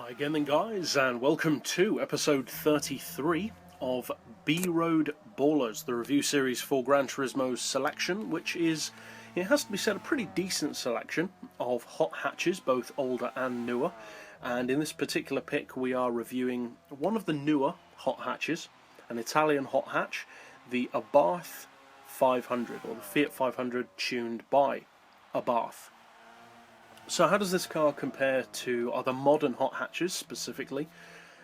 Hi again then guys, and welcome to episode 33 of B-Road Ballers, the review series for Gran Turismo's selection, which is, it has to be said, a pretty decent selection of hot hatches, both older and newer. And in this particular pick we are reviewing one of the newer hot hatches, an Italian hot hatch, the Abarth 500, or the Fiat 500 tuned by Abarth. So how does this car compare to other modern hot hatches specifically,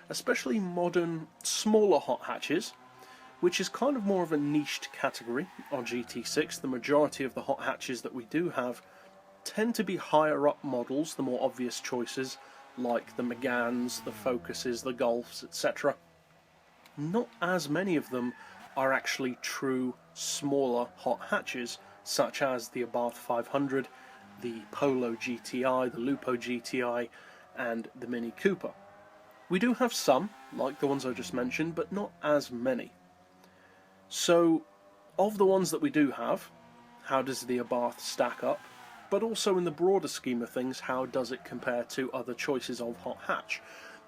especially modern smaller hot hatches, which is kind of more of a niched category on GT6. The majority of the hot hatches that we do have tend to be higher up models, the more obvious choices like the Meganes, the Focuses, the Golfs, etc. Not as many of them are actually true smaller hot hatches, such as the Abarth 500, the Polo GTI, the Lupo GTI, and the Mini Cooper. We do have some, like the ones I just mentioned, but not as many. So, of the ones that we do have, how does the Abarth stack up? But also in the broader scheme of things, how does it compare to other choices of hot hatch?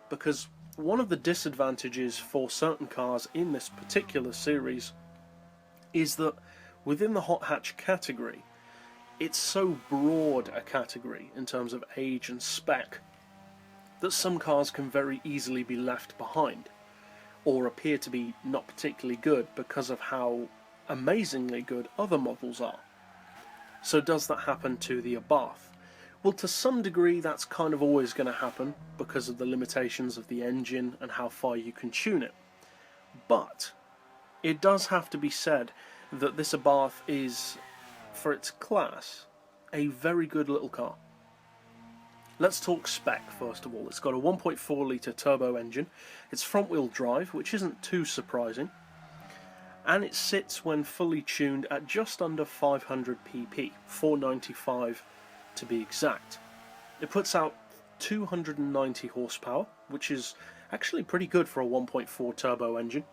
Because one of the disadvantages for certain cars in this particular series is that within the hot hatch category, it's so broad a category in terms of age and spec that some cars can very easily be left behind or appear to be not particularly good because of how amazingly good other models are. So does that happen to the Abarth? Well, to some degree that's kind of always going to happen because of the limitations of the engine and how far you can tune it. But it does have to be said that this Abarth is, for its class, a very good little car. Let's talk spec first of all. It's got a 1.4 litre turbo engine, it's front wheel drive, which isn't too surprising, and it sits when fully tuned at just under 500 pp, 495 to be exact. It puts out 290 horsepower, which is actually pretty good for a 1.4 turbo engine,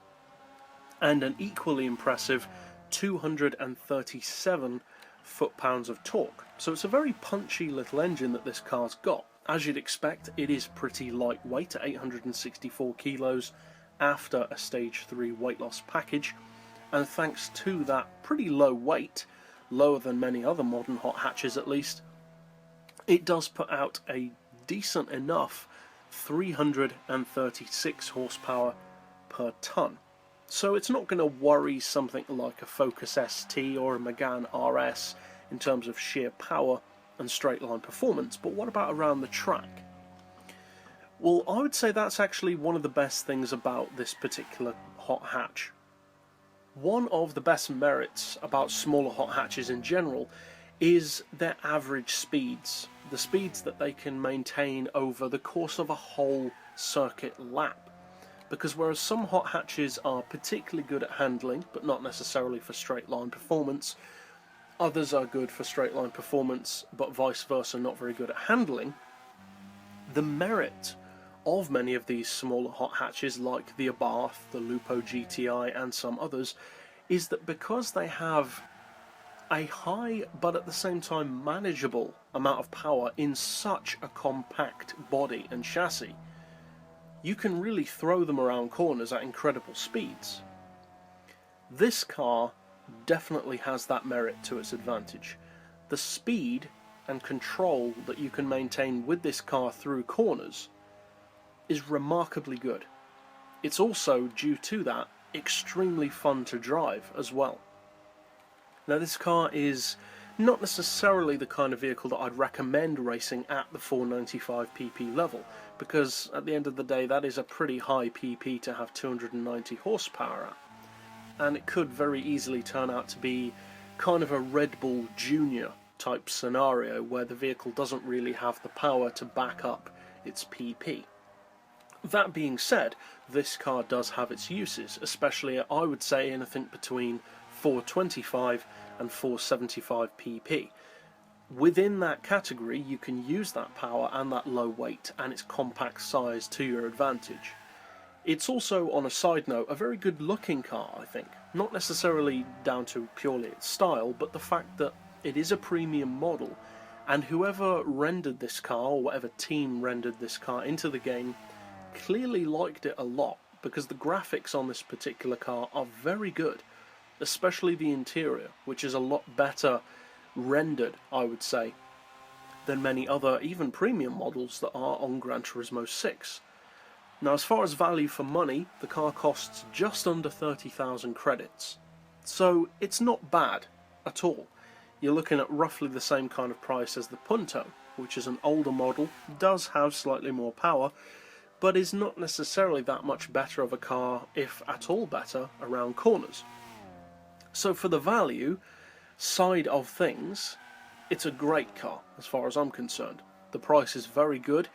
and an equally impressive 237 foot-pounds of torque. So it's a very punchy little engine that this car's got. As you'd expect, it is pretty lightweight at 864 kilos after a stage 3 weight loss package, and thanks to that pretty low weight, lower than many other modern hot hatches at least, it does put out a decent enough 336 horsepower per tonne. So it's not going to worry something like a Focus ST or a Megane RS in terms of sheer power and straight line performance, but what about around the track? Well, I would say that's actually one of the best things about this particular hot hatch. One of the best merits about smaller hot hatches in general is their average speeds, the speeds that they can maintain over the course of a whole circuit lap. Because whereas some hot hatches are particularly good at handling, but not necessarily for straight line performance, others are good for straight line performance, but vice versa, not very good at handling, the merit of many of these smaller hot hatches, like the Abarth, the Lupo GTI, and some others, is that because they have a high, but at the same time manageable amount of power in such a compact body and chassis, you can really throw them around corners at incredible speeds. This car definitely has that merit to its advantage. The speed and control that you can maintain with this car through corners is remarkably good. It's also, due to that, extremely fun to drive as well. Now, this car is not necessarily the kind of vehicle that I'd recommend racing at the 495 pp level, because at the end of the day that is a pretty high pp to have 290 horsepower at, and it could very easily turn out to be kind of a Red Bull Junior type scenario where the vehicle doesn't really have the power to back up its pp. That being said, this car does have its uses, especially at, I would say, anything between 425 and 475 pp. Within that category you can use that power and that low weight and its compact size to your advantage. It's also, on a side note, a very good looking car, I think. Not necessarily down to purely its style, but the fact that it is a premium model And whoever rendered this car, or whatever team rendered this car into the game, clearly liked it a lot, because the graphics on this particular car are very good, especially the interior, which is a lot better rendered, I would say, than many other, even premium models that are on Gran Turismo 6. Now, as far as value for money, the car costs just under 30,000 credits, so it's not bad at all. You're looking at roughly the same kind of price as the Punto, which is an older model, does have slightly more power, but is not necessarily that much better of a car, if at all better, around corners. So for the value side of things, it's a great car as far as I'm concerned. The price is very good.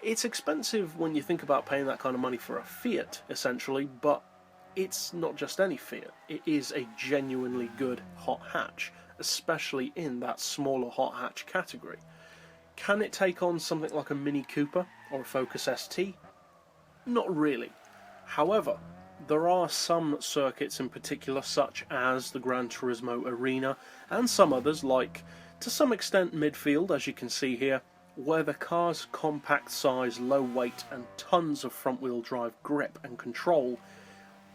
It's expensive when you think about paying that kind of money for a Fiat, essentially, but it's not just any Fiat. It is a genuinely good hot hatch, especially in that smaller hot hatch category. Can it take on something like a Mini Cooper or a Focus ST? Not really. However, there are some circuits in particular, such as the Gran Turismo Arena, and some others, like, to some extent, Midfield, as you can see here, where the car's compact size, low weight, and tons of front-wheel drive grip and control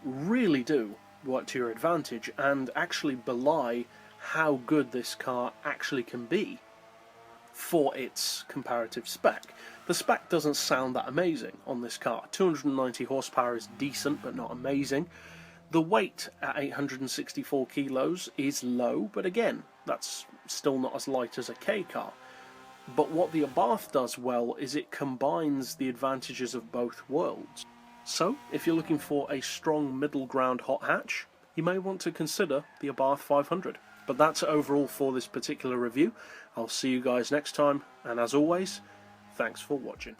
really do work to your advantage, and actually belie how good this car actually can be for its comparative spec. The spec doesn't sound that amazing on this car. 290 horsepower is decent, but not amazing. The weight at 864 kilos is low, but again, that's still not as light as a K car. But what the Abarth does well is it combines the advantages of both worlds. So, if you're looking for a strong middle ground hot hatch, you may want to consider the Abarth 500. But that's overall for this particular review. I'll see you guys next time, and as always, thanks for watching.